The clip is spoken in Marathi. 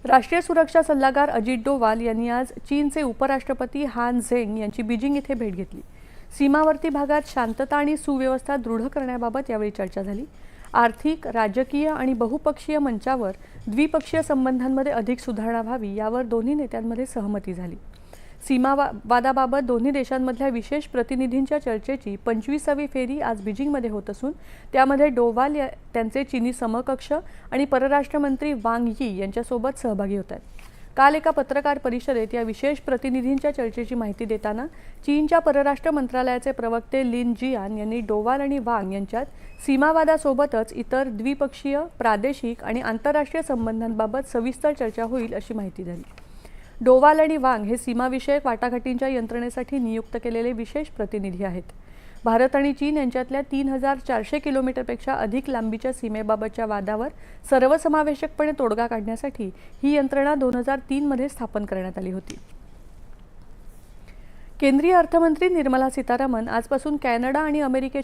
राष्ट्रीय सुरक्षा सल्लागार अजित डोवाल यांनी आज चीनचे उपराष्ट्रपती हान झेंग यांची बीजिंग येथे भेट घेतली। सीमावर्ती भागात शांतता आणि सुव्यवस्था दृढ करण्याबाबत यावेळी चर्चा झाली। आर्थिक, राजकीय आणि बहुपक्षीय मंचावर द्विपक्षीय संबंधांमध्ये अधिक सुधारणा व्हावी यावर दोन्ही नेत्यांमध्ये सहमती झाली। सीमावादाबाबत दोन्ही देशांमधल्या विशेष प्रतिनिधींच्या चर्चेची 25वी फेरी आज बीजिंगमध्ये होत असून त्यामध्ये डोवाल त्यांचे चीनी समकक्ष आणि परराष्ट्र मंत्री वांग यी यांच्यासोबत सहभागी होत आहेत। काल एका पत्रकार परिषदेत या विशेष प्रतिनिधींच्या चर्चेची माहिती देताना चीनच्या परराष्ट्र मंत्रालयाचे प्रवक्ते लिन जियान यांनी डोवाल आणि वांग यांच्यात सीमावादासोबतच इतर द्विपक्षीय, प्रादेशिक आणि आंतरराष्ट्रीय संबंधांबाबत सविस्तर चर्चा होईल अशी माहिती दिली। डोवाल आणि वांग हे सीमाविषयक वाटाघाटींच्या यंत्रणेसाठी नियुक्त केलेले विशेष प्रतिनिधी आहेत। भारत आणि चीन यांच्यातल्या 3400 किलोमीटरपेक्षा अधिक लांबीच्या सीमेबाबतच्या वादावर सर्वसमावेशकपणे तोडगा काढण्यासाठी ही यंत्रणा 2003 मध्ये स्थापन करण्यात आली होती। केंद्रीय अर्थमंत्री निर्मला सीतारामन आजपासून कॅनडा आणि अमेरिकेच्या